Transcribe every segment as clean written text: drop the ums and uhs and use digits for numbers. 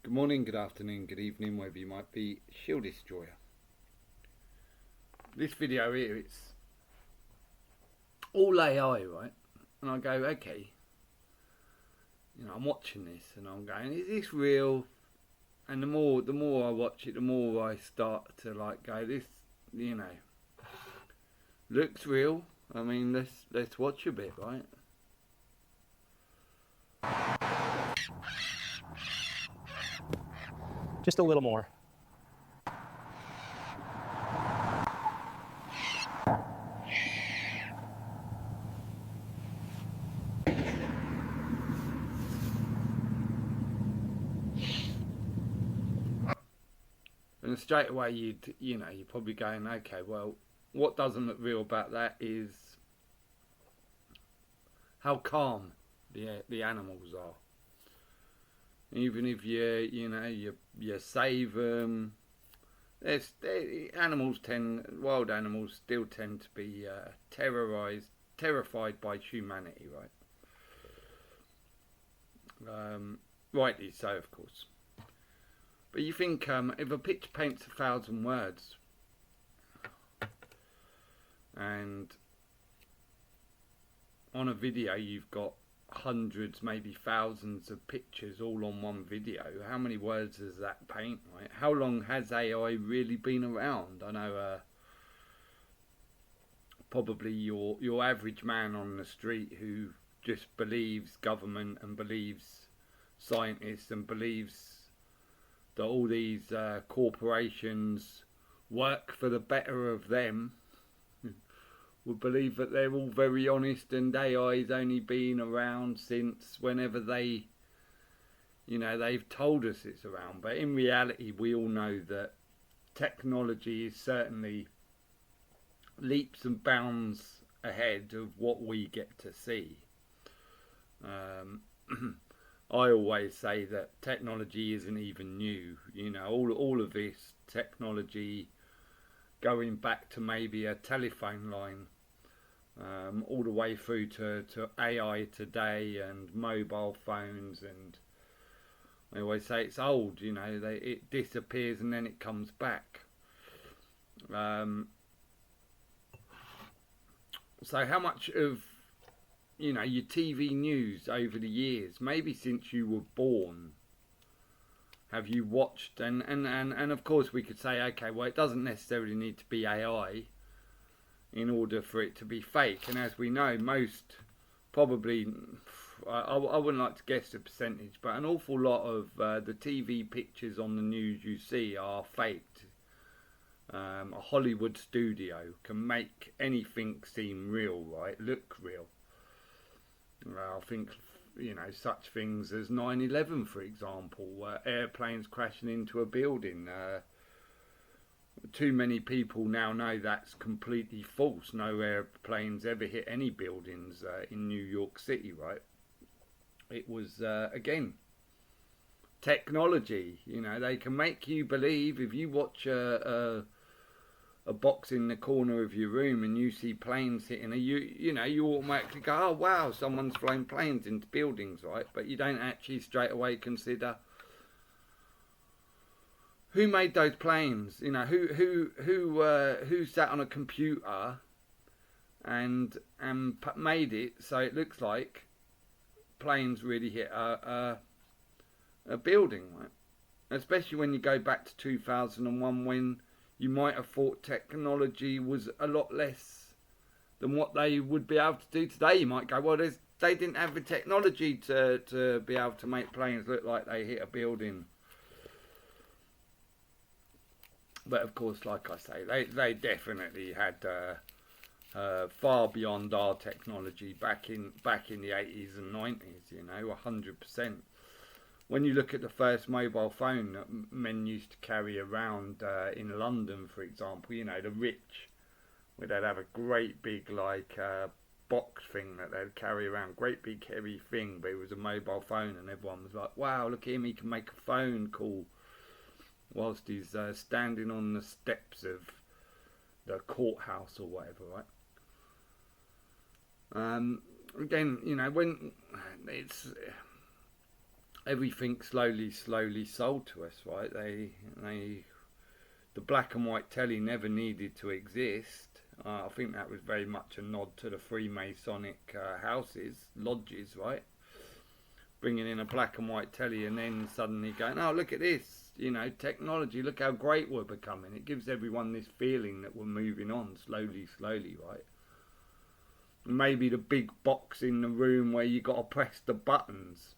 Good morning, good afternoon, good evening, wherever you might be, Shield Destroyer. This video here, it's all AI, right? And I go, okay, I'm watching this and I'm going, is this real? And the more I watch it, the more I start to go, this, looks real. I mean, let's watch a bit, right? Just a little more. And straight away you're probably going, okay, well, what doesn't look real about that is how calm the animals are. Even if you save them, wild animals still tend to be terrified by humanity, right? Rightly so, of course. But you think if a picture paints 1,000 words, and on a video you've got hundreds, maybe thousands of pictures all on one video, how many words does that paint, right? How long has AI really been around? I know probably your average man on the street who just believes government and believes scientists and believes that all these corporations work for the better of them would believe that they're all very honest and AI's only been around since whenever they've told us it's around. But in reality, we all know that technology is certainly leaps and bounds ahead of what we get to see. I always say that technology isn't even new. All of this technology going back to maybe a telephone line, all the way through to AI today and mobile phones, and I always say it's old. It disappears and then it comes back. So how much of your TV news over the years, maybe since you were born, have you watched? And of course we could say, okay, well, it doesn't necessarily need to be AI in order for it to be fake. And as we know, most, probably, I wouldn't like to guess the percentage, but an awful lot of the TV pictures on the news you see are faked. A Hollywood studio can make anything seem real, right? Look real. I think, such things as 9/11, for example, airplanes crashing into a building. Too many people now know that's completely false. No airplanes ever hit any buildings in New York City, right? It was, again, technology. They can make you believe. If you watch a box in the corner of your room and you see planes hitting, you automatically go, oh wow, someone's flown planes into buildings, right? But you don't actually straight away consider who made those planes. Who sat on a computer and made it so it looks like planes really hit a building, right? Especially when you go back to 2001, when you might have thought technology was a lot less than what they would be able to do today. You might go, well, they didn't have the technology to be able to make planes look like they hit a building. But of course, like I say, they definitely had far beyond our technology back in the 80s and 90s, 100%. When you look at the first mobile phone that men used to carry around in London, for example, the rich, where they'd have a great big box thing that they'd carry around, great big heavy thing, but it was a mobile phone, and everyone was like, wow, look at him, he can make a phone call whilst he's standing on the steps of the courthouse or whatever, right? Again, when it's everything slowly sold to us, right? The black and white telly never needed to exist. I think that was very much a nod to the Freemasonic houses, lodges, right? Bringing in a black and white telly and then suddenly going, oh, look at this, technology, look how great we're becoming. It gives everyone this feeling that we're moving on slowly, right? Maybe the big box in the room where you got to press the buttons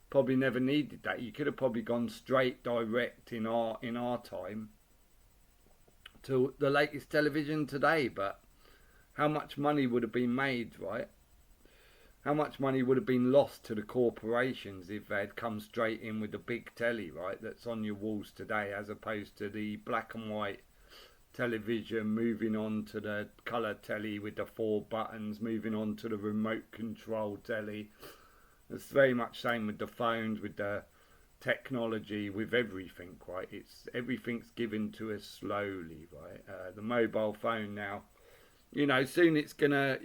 probably never needed that. You could have probably gone straight direct in our time to the latest television today, but how much money would have been made, right? How much money would have been lost to the corporations if they'd come straight in with the big telly, right, that's on your walls today, as opposed to the black and white television, moving on to the colour telly with the 4 buttons, moving on to the remote control telly. It's very much same with the phones, with the technology, with everything, right? Everything's given to us slowly, right? The mobile phone now, soon it's gonna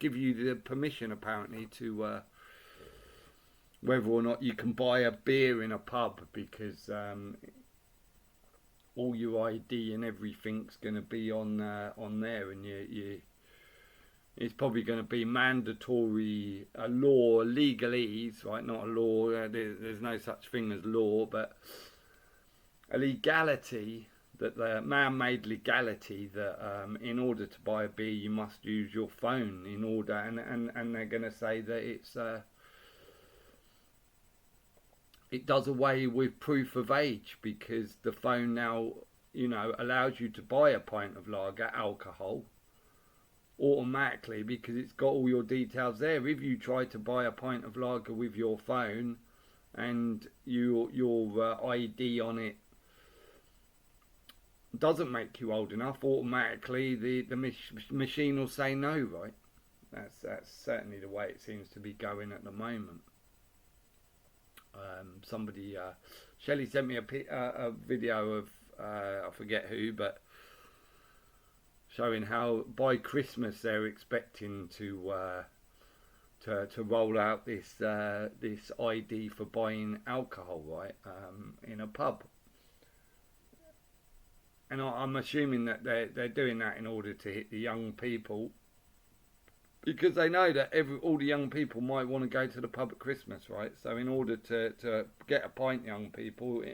give you the permission apparently to whether or not you can buy a beer in a pub, because all your ID and everything's gonna be on there, and it's probably going to be mandatory, a law, legalese, right? Not a law. There's no such thing as law, but a legality, that the man-made legality that in order to buy a beer you must use your phone in order, and they're going to say that it does away with proof of age, because the phone now allows you to buy a pint of lager alcohol automatically, because it's got all your details there. If you try to buy a pint of lager with your phone and your ID on it doesn't make you old enough, automatically the machine will say no, right? That's certainly the way it seems to be going at the moment. Shelley sent me a video of I forget who, but showing how by Christmas they're expecting to roll out this ID for buying alcohol, right, in a pub. And I'm assuming that they're doing that in order to hit the young people, because they know that all the young people might want to go to the pub at Christmas, right? So in order to get a pint, young people,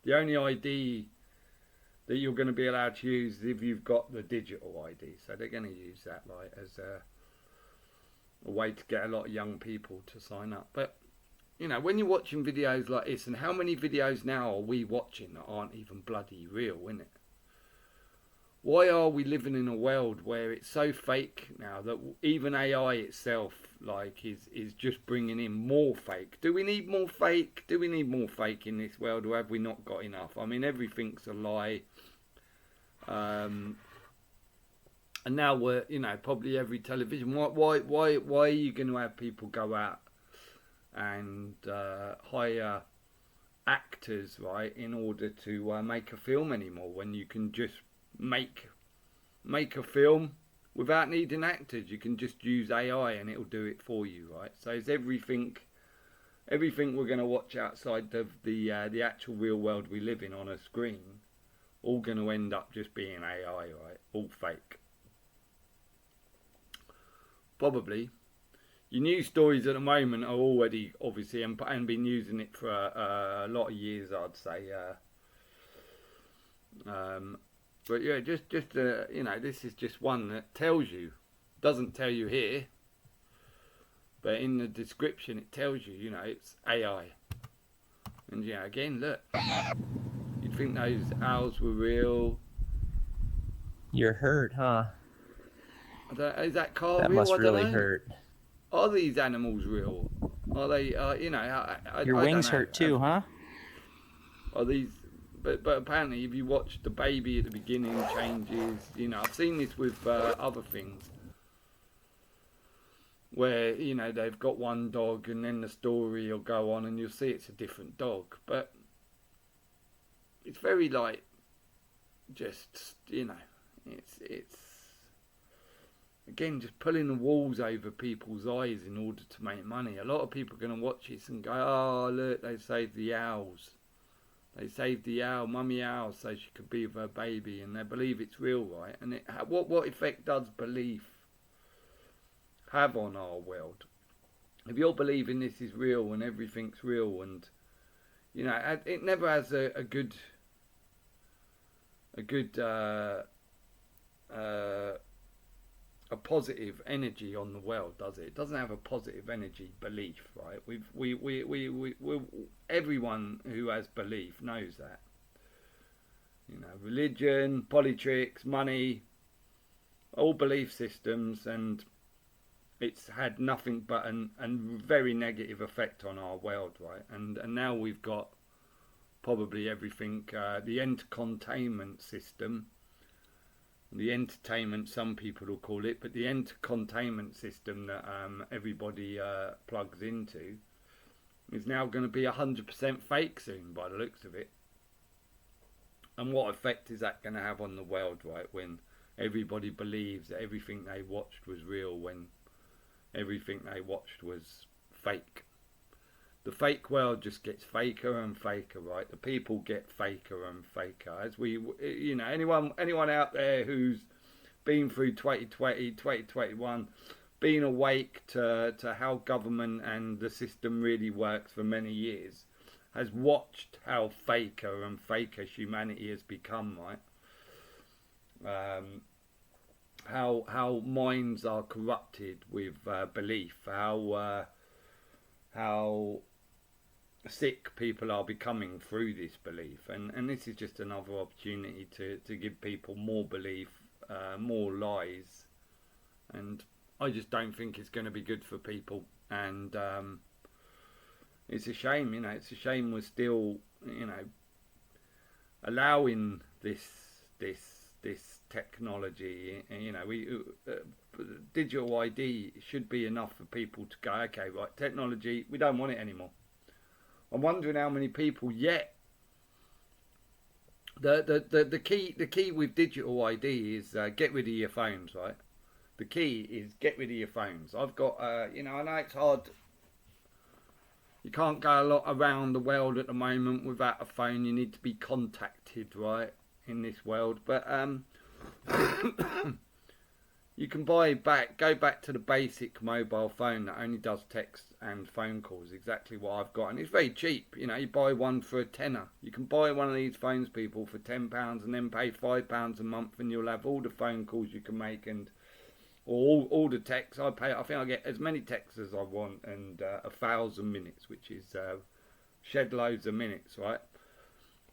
the only ID that you're going to be allowed to use if you've got the digital ID. So they're going to use that, right, as a way to get a lot of young people to sign up. But when you're watching videos like this, and how many videos now are we watching that aren't even bloody real, innit? Why are we living in a world where it's so fake now that even AI itself is just bringing in more fake? Do we need more fake? Do we need more fake in this world, or have we not got enough? I mean, everything's a lie. And now we're, probably every television. Why are you going to have people go out and hire actors, right, in order to make a film anymore, when you can just make a film without needing actors? You can just use AI and it'll do it for you, right? So is everything we're going to watch outside of the actual real world we live in on a screen all going to end up just being AI, right? All fake. Probably. Your news stories at the moment are already, obviously, and been using it for a lot of years, I'd say. But yeah, just this is just one that tells you, doesn't tell you here, but in the description it tells you, it's AI. And again, look, you'd think those owls were real. You're hurt, huh? Is that car that real? Must I don't really know. hurt. Are these animals real? Are they? Your wings hurt too, huh? Are these? But apparently, if you watch the baby at the beginning changes, I've seen this with other things, where they've got one dog and then the story will go on and you'll see it's a different dog, but it's very just it's again, just pulling the walls over people's eyes in order to make money. A lot of people are going to watch this and go, oh, look, they saved the owls. They saved the owl, mummy owl, so she could be with her baby, and they believe it's real, right? And what effect does belief have on our world? If you're believing this is real and everything's real, and you know, it never has a good a positive energy on the world, does it? It doesn't have a positive energy belief, right? We everyone who has belief knows that. You know, religion, politics, money, all belief systems, and it's had nothing but a very negative effect on our world, right? And now we've got probably everything, the entertainment system. The entertainment, some people will call it, but the entertainment system that everybody plugs into is now going to be 100% fake soon, by the looks of it. And what effect is that going to have on the world, right? When everybody believes that everything they watched was real, when everything they watched was fake. The fake world just gets faker and faker, right? The people get faker and faker. As we, you know, anyone out there who's been through 2020, 2021, been awake to how government and the system really works for many years, has watched how faker and faker humanity has become, right? How minds are corrupted with belief, how sick people are becoming through this belief, and this is just another opportunity to give people more belief, more lies, and I just don't think it's going to be good for people, and it's a shame, you know, it's a shame we're still, you know, allowing this technology, you know, digital ID should be enough for people to go, okay, right, technology, we don't want it anymore. I'm wondering how many people yet. The key with digital ID is get rid of your phones, right? The key is get rid of your phones. I've got, you know, I know it's hard. You can't go a lot around the world at the moment without a phone. You need to be contacted, right, in this world. But you can go back to the basic mobile phone that only does text and phone calls, exactly what I've got. And it's very cheap, you know, you buy one for a tenner. You can buy one of these phones, people, for £10 and then pay £5 a month, and you'll have all the phone calls you can make and all the texts. I think I get as many texts as I want, and 1,000 minutes, which is shed loads of minutes, right?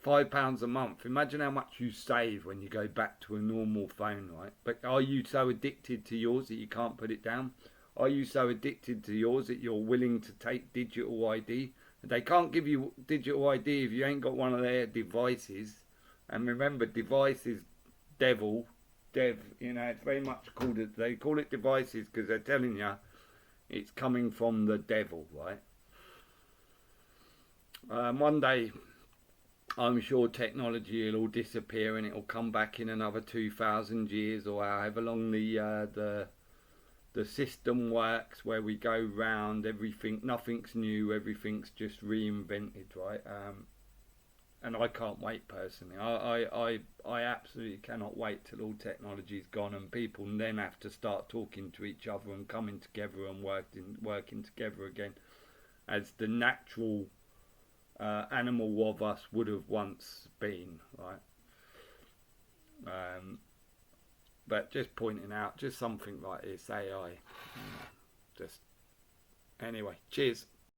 £5 a month. Imagine how much you save when you go back to a normal phone, right? But are you so addicted to yours that you can't put it down? Are you so addicted to yours that you're willing to take digital ID? They can't give you digital ID if you ain't got one of their devices. And remember, device is dev, you know, it's very much called it, they call it devices because they're telling you it's coming from the devil, right? One day, I'm sure technology will all disappear and it will come back in another 2,000 years or however long the system works, where we go round everything, nothing's new, everything's just reinvented, right? And I can't wait personally. I absolutely cannot wait till all technology's gone and people then have to start talking to each other and coming together and working together again as the natural animal of us would have once been, right? But just pointing out, just something like this, AI. Just anyway, cheers.